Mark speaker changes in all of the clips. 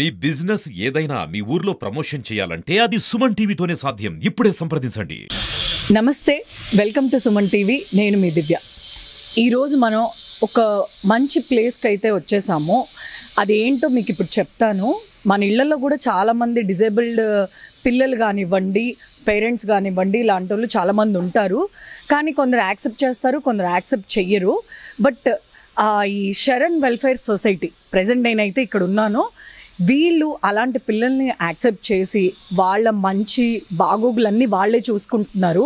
Speaker 1: మీ business ఏదైనా మీ ఊర్లో promotion చేయాలంటే అది సుమన్ టీవీతోనే సాధ్యం. ఇప్పుడే సంప్రదించండి.
Speaker 2: నమస్తే, వెల్కమ్ టు సుమన్ టీవీ. నేను మీ దివ్య. ఈరోజు మనం ఒక మంచి ప్లేస్కి అయితే వచ్చేసాము. అదేంటో మీకు ఇప్పుడు చెప్తాను. మన ఇళ్లలో కూడా చాలామంది డిజేబుల్డ్ పిల్లలు కానివ్వండి, పేరెంట్స్ కానివ్వండి, ఇలాంటి వాళ్ళు చాలామంది ఉంటారు. కానీ కొందరు యాక్సెప్ట్ చేస్తారు, కొందరు యాక్సెప్ట్ చెయ్యరు. బట్ ఈ శరణ్ వెల్ఫేర్ సొసైటీ ప్రెజెంట్ నేనైతే ఇక్కడ ఉన్నాను. వీళ్ళు అలాంటి పిల్లల్ని యాక్సెప్ట్ చేసి వాళ్ళ మంచి బాగోగులన్నీ వాళ్ళే చూసుకుంటున్నారు.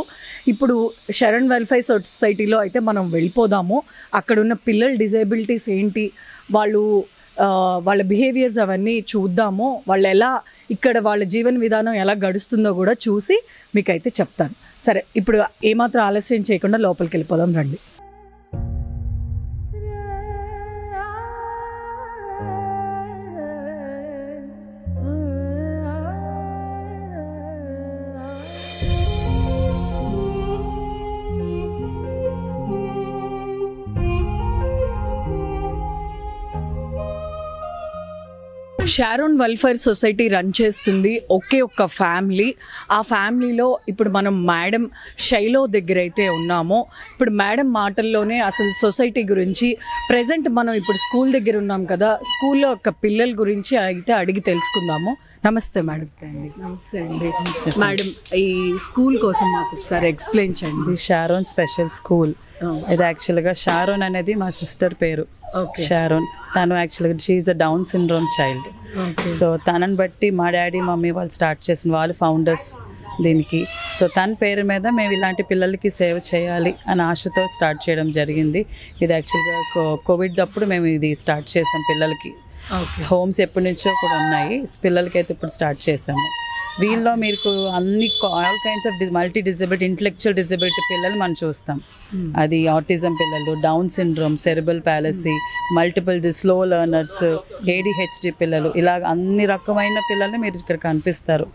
Speaker 2: ఇప్పుడు శరణ్ వెల్ఫేర్ సొసైటీలో అయితే మనం వెళ్ళిపోదాము. అక్కడున్న పిల్లల డిజేబిలిటీస్ ఏంటి, వాళ్ళ బిహేవియర్స్ అవన్నీ చూద్దాము. వాళ్ళు ఎలా ఇక్కడ వాళ్ళ జీవన విధానం ఎలా గడుస్తుందో కూడా చూసి మీకైతే చెప్తాను. సరే, ఇప్పుడు ఏమాత్రం ఆలస్యం చేయకుండా లోపలికి వెళ్ళిపోదాం రండి. షారోన్ వెల్ఫేర్ సొసైటీ రన్ చేస్తుంది ఒకే ఒక్క ఫ్యామిలీ. ఆ ఫ్యామిలీలో ఇప్పుడు మనం మేడం శైలో దగ్గర అయితే ఉన్నాము. ఇప్పుడు మేడం మాటల్లోనే అసలు సొసైటీ గురించి, ప్రజెంట్ మనం ఇప్పుడు స్కూల్ దగ్గర ఉన్నాం కదా, స్కూల్లో ఒక పిల్లల గురించి అయితే అడిగి తెలుసుకుందాము. నమస్తే మేడం. నమస్తే అండి మేడం. ఈ స్కూల్ కోసం మాకు ఒకసారి ఎక్స్ప్లెయిన్ చేయండి.
Speaker 3: Sharon special school. ఇది యాక్చువల్గా షారోన్ అనేది మా సిస్టర్ పేరు. షారోన్ తను యాక్చువల్గా షీఈ్ a Down syndrome child. So తనని బట్టి మా డాడీ మమ్మీ వాళ్ళు స్టార్ట్ చేసిన వాళ్ళు ఫౌండర్స్ దీనికి. సో తన పేరు మీద మేము ఇలాంటి పిల్లలకి సేవ చేయాలి అని ఆశతో స్టార్ట్ చేయడం జరిగింది. ఇది యాక్చువల్గా కోవిడ్ అప్పుడు మేము ఇది స్టార్ట్ చేసాం. పిల్లలకి హోమ్స్ ఎప్పటి నుంచో కూడా ఉన్నాయి, పిల్లలకి అయితే ఇప్పుడు స్టార్ట్ చేసాము. వీళ్ళలో మీకు అన్ని all kinds of multi disability, intellectual disability పిల్లలు మనం చూస్తాం. అది ఆటిజం పిల్లలు, down syndrome, cerebral policy, multiple slow learners, ADHD పిల్లలు, ఇలా అన్ని రకమైన పిల్లలు మీరు ఇక్కడ కనిపిస్తారు.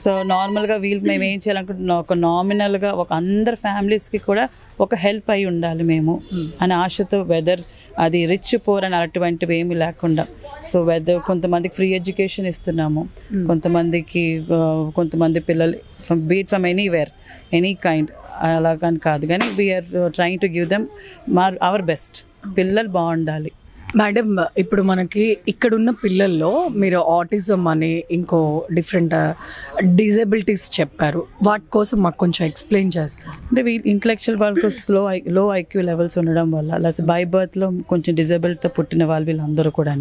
Speaker 3: సో నార్మల్గా వీళ్ళు మేము ఏం చేయాలనుకుంటున్నాం, ఒక నామినల్గా ఒక అందరు ఫ్యామిలీస్కి కూడా ఒక హెల్ప్ అయి ఉండాలి మేము అని ఆశతో, వెదర్ అది రిచ్ పూర్ అని అటువంటివి ఏమి లేకుండా. సో వెదర్ కొంతమందికి ఫ్రీ ఎడ్యుకేషన్ ఇస్తున్నాము, కొంతమంది పిల్లలు be it from anywhere, any kind, అలాగని కాదు కానీ we are trying to give them our best. పిల్లలు బాగుండాలి.
Speaker 2: మేడం, ఇప్పుడు మనకి ఇక్కడున్న పిల్లల్లో మీరు ఆటిజం అని ఇంకో డిఫరెంట్ డిజబిలిటీస్ చెప్పారు. వాటి కోసం మాకు కొంచెం ఎక్స్ప్లెయిన్ చేస్తారు.
Speaker 3: అంటే వీళ్ళు ఇంటలెక్చువల్ వాళ్ళకు లో ఐక్యూ లెవెల్స్ ఉండడం వల్ల, లేదా బై బర్త్లో కొంచెం డిజబిలిటీతో పుట్టిన వీళ్ళందరూ కూడా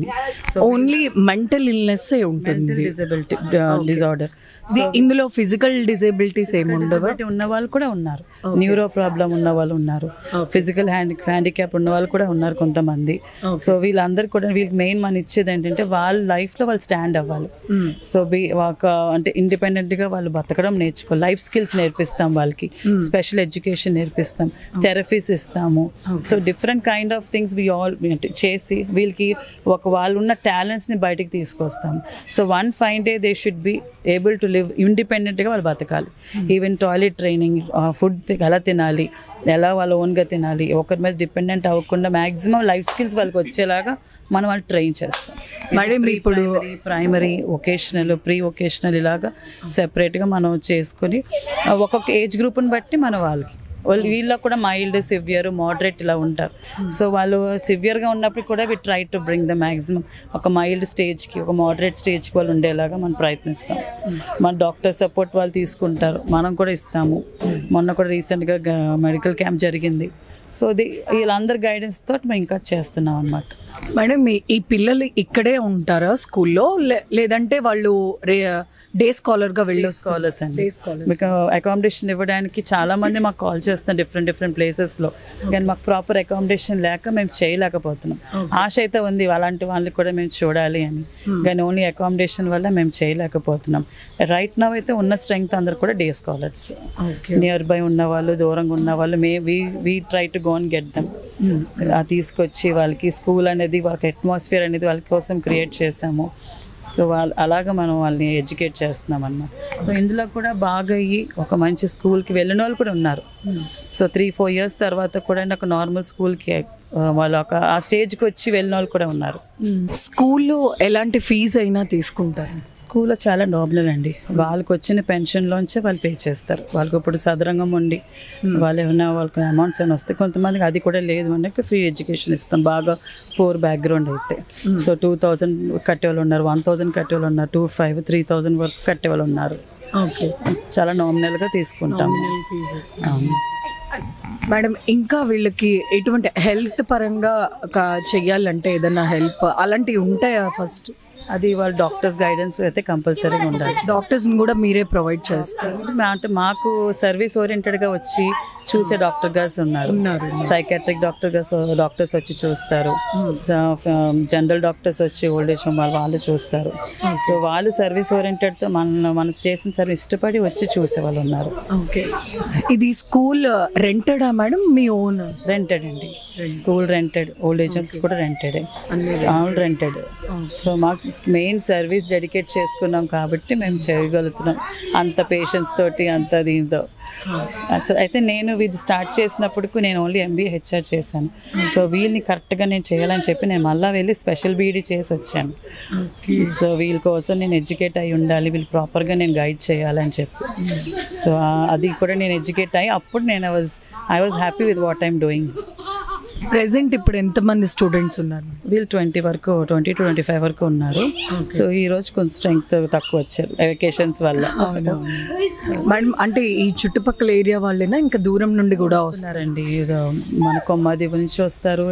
Speaker 2: ఓన్లీ మెంటల్ ఇల్నెస్ ఉంటుంది,
Speaker 3: డిజబిలిటీ డిజార్డర్.
Speaker 2: ఇందులో ఫిజికల్ డిజబిలిటీస్ ఏమి ఉండవు.
Speaker 3: ఉన్న వాళ్ళు కూడా ఉన్నారు, న్యూరో ప్రాబ్లం ఉన్న వాళ్ళు ఉన్నారు, ఫిజికల్ హ్యాండిక్యాప్ ఉన్న వాళ్ళు కూడా ఉన్నారు కొంతమంది. సో వీళ్ళందరూ కూడా వీళ్ళకి మెయిన్ మనం ఇచ్చేది ఏంటంటే వాళ్ళ లైఫ్లో వాళ్ళు స్టాండ్ అవ్వాలి. సో అంటే ఇండిపెండెంట్గా వాళ్ళు బతకడం నేర్చుకోవాలి. లైఫ్ స్కిల్స్ నేర్పిస్తాం వాళ్ళకి, స్పెషల్ ఎడ్యుకేషన్ నేర్పిస్తాం, థెరపీస్ ఇస్తాము. So different kind of things we all చేసి వీళ్ళకి వాళ్ళు ఉన్న టాలెంట్స్ని బయటికి తీసుకొస్తాం. So one fine day they should be able to live ఇండిపెండెంట్గా వాళ్ళు బతకాలి. ఈవెన్ టాయిలెట్ ట్రైనింగ్, ఫుడ్ ఎలా తినాలి, ఎలా వాళ్ళ ఓన్గా తినాలి, ఒకరి మీద డిపెండెంట్ అవ్వకుండా మ్యాక్సిమం లైఫ్ స్కిల్స్ వాళ్ళకి వచ్చేలాగా మనం వాళ్ళు ట్రైన్ చేస్తాం.
Speaker 2: మేడం, ఇప్పుడు
Speaker 3: ప్రైమరీ, వొకేషనల్, ప్రీ వొకేషనల్ ఇలాగా సెపరేట్గా మనం చేసుకొని ఒక్కొక్క ఏజ్ గ్రూప్ని బట్టి మనం వీళ్ళలో కూడా మైల్డ్, సివియర్, మోడరేట్ ఇలా ఉంటారు. సో వాళ్ళు సివియర్గా ఉన్నప్పుడు కూడా we try to bring the maximum ఒక మైల్డ్ స్టేజ్కి, ఒక మోడరేట్ స్టేజ్కి వాళ్ళు ఉండేలాగా మనం ప్రయత్నిస్తాం. మన డాక్టర్ సపోర్ట్ వాళ్ళు తీసుకుంటారు, మనం కూడా ఇస్తాము. మొన్న కూడా రీసెంట్గా మెడికల్ క్యాంప్ జరిగింది. సో వీళ్ళందరి గైడెన్స్ తోటి మేము ఇంకా చేస్తున్నాం అన్నమాట.
Speaker 2: మేడం, ఈ పిల్లలు ఇక్కడే ఉంటారా స్కూల్లో, లేదంటే వాళ్ళు డే స్కాలర్గా
Speaker 3: స్కాలర్స్ అండి? మీకు అకామిడేషన్ ఇవ్వడానికి చాలా మంది మాకు కాల్ చేస్తాం డిఫరెంట్ ప్లేసెస్లో, కానీ మాకు ప్రాపర్ అకామిడేషన్ లేక మేము చేయలేకపోతున్నాం. ఆశ అయితే ఉంది అలాంటి వాళ్ళకి కూడా మేము చూడాలి అని, కానీ ఓన్లీ అకామిడేషన్ వల్ల మేము చేయలేకపోతున్నాం. రైట్ నౌ అయితే ఉన్న స్ట్రెంగ్త్ అందరు కూడా డే స్కాలర్స్, నియర్ బై ఉన్న వాళ్ళు, దూరంగా ఉన్న వాళ్ళు we try to go and get them. తీసుకొచ్చి వాళ్ళకి స్కూల్ అనేది, వాళ్ళకి అట్మాస్ఫియర్ అనేది వాళ్ళ కోసం క్రియేట్ చేసాము. సో అలాగా మనం వాళ్ళని ఎడ్యుకేట్ చేస్తున్నాం అన్నమాట. సో ఇందులో కూడా బాగా అయ్యి ఒక మంచి స్కూల్కి వెళ్ళిన వాళ్ళు కూడా ఉన్నారు. సో 3-4 years తర్వాత కూడా ఒక నార్మల్ స్కూల్కి వాళ్ళు ఆ స్టేజ్కి వచ్చి వెళ్ళిన వాళ్ళు కూడా ఉన్నారు.
Speaker 2: స్కూల్లో ఎలాంటి ఫీజు అయినా తీసుకుంటారు?
Speaker 3: స్కూల్లో చాలా నామినల్ అండి. వాళ్ళకి వచ్చిన పెన్షన్లోంచే వాళ్ళు పే చేస్తారు. వాళ్ళకి ఇప్పుడు సదరంగం ఉండి వాళ్ళు ఏమైనా వాళ్ళకి అమౌంట్స్ ఏమైనా వస్తాయి. కొంతమందికి అది కూడా లేదు అంటే ఫ్రీ ఎడ్యుకేషన్ ఇస్తాం, బాగా పూర్ బ్యాక్గ్రౌండ్ అయితే. సో 2000 కట్టేవాళ్ళు ఉన్నారు, 1000 కట్టేవాళ్ళు ఉన్నారు, 2500, 3000 వరకు కట్టేవాళ్ళు ఉన్నారు.
Speaker 2: ఓకే,
Speaker 3: చాలా నామినల్గా తీసుకుంటాం.
Speaker 2: మేడం ఇంకా వీళ్ళకి ఎటువంటి హెల్త్ పరంగా చెయ్యాలంటే ఏదైనా హెల్ప్ అలాంటివి ఉంటాయా? ఫస్ట్
Speaker 3: అది వాళ్ళ డాక్టర్స్ గైడెన్స్ అయితే కంపల్సరీగా ఉండాలి.
Speaker 2: డాక్టర్స్ని కూడా మీరే ప్రొవైడ్ చేస్తారు?
Speaker 3: అంటే మాకు సర్వీస్ ఓరియంటెడ్గా వచ్చి చూసే డాక్టర్ గారు ఉన్నారు. సైకాట్రిక్ డాక్టర్స్ వచ్చి చూస్తారు, జనరల్ డాక్టర్స్ వచ్చి ఓల్డ్ ఏజ్ హోమ్ వాళ్ళు చూస్తారు. సో వాళ్ళు సర్వీస్ ఓరియంటెడ్తో మనం చేసిన సర్వీస్ ఇష్టపడి వచ్చి చూసే వాళ్ళు ఉన్నారు.
Speaker 2: ఓకే, ఇది స్కూల్ రెంటెడా మేడం? మీ ఓన్?
Speaker 3: రెంటెడ్ అండి, school rented, old age homes కూడా రెంటెడే, ఆల్ రెంటెడ్. సో మాకు మెయిన్ సర్వీస్ డెడికేట్ చేసుకున్నాం కాబట్టి మేము చేయగలుగుతున్నాం అంత పేషెన్స్ తోటి, అంత దీంతో. అయితే నేను ఇది స్టార్ట్ చేసినప్పుడు నేను ఓన్లీ MBA HR చేశాను. సో వీళ్ళని కరెక్ట్గా నేను చేయాలని చెప్పి నేను మళ్ళీ వెళ్ళి స్పెషల్ BD చేసి వచ్చాను. సో వీళ్ళ కోసం నేను ఎడ్యుకేట్ అయి ఉండాలి, వీళ్ళు ప్రాపర్గా నేను గైడ్ చేయాలని చెప్పి. సో అది కూడా నేను ఎడ్యుకేట్ అయ్యి అప్పుడు నేను I was happy with what I'm doing.
Speaker 2: Present ఇప్పుడు ఎంతమంది స్టూడెంట్స్ ఉన్నారు?
Speaker 3: వీళ్ళు 20 to 25 వరకు ఉన్నారు. సో ఈ రోజు కొంచెం స్ట్రెంగ్త్ తక్కువ వచ్చారు వెకేషన్స్ వల్ల.
Speaker 2: మేడం అంటే ఈ చుట్టుపక్కల ఏరియా వాళ్ళేనా ఇంకా దూరం నుండి కూడా
Speaker 3: వస్తున్నారండి? మన కొమ్మాదేవి నుంచి వస్తారు,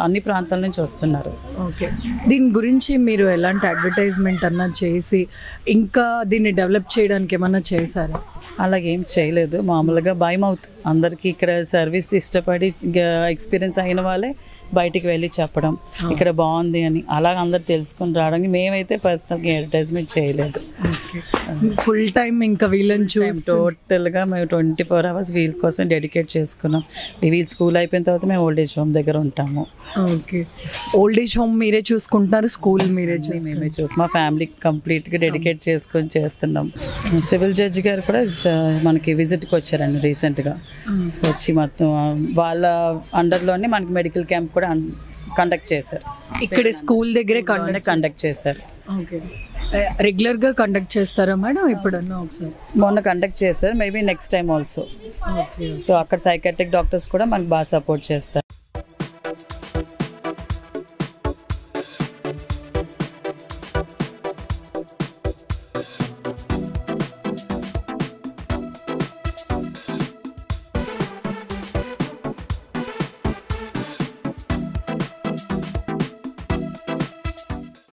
Speaker 3: అన్ని ప్రాంతాల నుంచి వస్తున్నారు.
Speaker 2: ఓకే, దీని గురించి మీరు ఎలాంటి అడ్వర్టైజ్మెంట్ అన్నా చేసి ఇంకా దీన్ని డెవలప్ చేయడానికి ఏమన్నా చేశారా?
Speaker 3: అలాగేం చేయలేదు, మామూలుగా బై మౌత్ అందరికీ ఇక్కడ సర్వీస్ ఇష్టపడి ఎక్స్పీరియన్స్ అయిన వాళ్ళే బయటికి వెళ్ళి చెప్పడం ఇక్కడ బాగుంది అని, అలా అందరు తెలుసుకుని రావడానికి. మేమైతే పర్సనల్గా అడ్వర్టైజ్మెంట్ చేయలేదు.
Speaker 2: ఫుల్ టైం ఇంకా వీళ్ళని చూసి
Speaker 3: టోటల్గా మేము 24 hours వీళ్ళ కోసం డెడికేట్ చేసుకున్నాం. వీళ్ళ స్కూల్ అయిపోయిన తర్వాత మేము ఓల్డ్ ఏజ్ హోమ్ దగ్గర ఉంటాము.
Speaker 2: ఓకే, ఓల్డ్ ఏజ్ హోమ్ మీరే చూసుకుంటున్నారు, స్కూల్ మేమే
Speaker 3: చూసి మా ఫ్యామిలీకి కంప్లీట్గా డెడికేట్ చేసుకొని చేస్తున్నాం. సివిల్ జడ్జి గారు కూడా మనకి విజిట్కి వచ్చారండి రీసెంట్గా. వచ్చి మొత్తం వాళ్ళ అండర్లోనే మనకి మెడికల్ క్యాంప్ కూడా కండక్ట్ చేశారు.
Speaker 2: ఇక్కడ స్కూల్ దగ్గరే
Speaker 3: కండక్ట్ చేశారు.
Speaker 2: ఓకే, రెగ్యులర్గా కండక్ట్ చేస్తారా మేడం? ఎప్పుడన్నా ఒకసారి
Speaker 3: మొన్న కండక్ట్ చేస్తారు, maybe next time also. So అక్కడ సైకాట్రిక్ డాక్టర్స్ కూడా మనకు బాగా సపోర్ట్ చేస్తారు.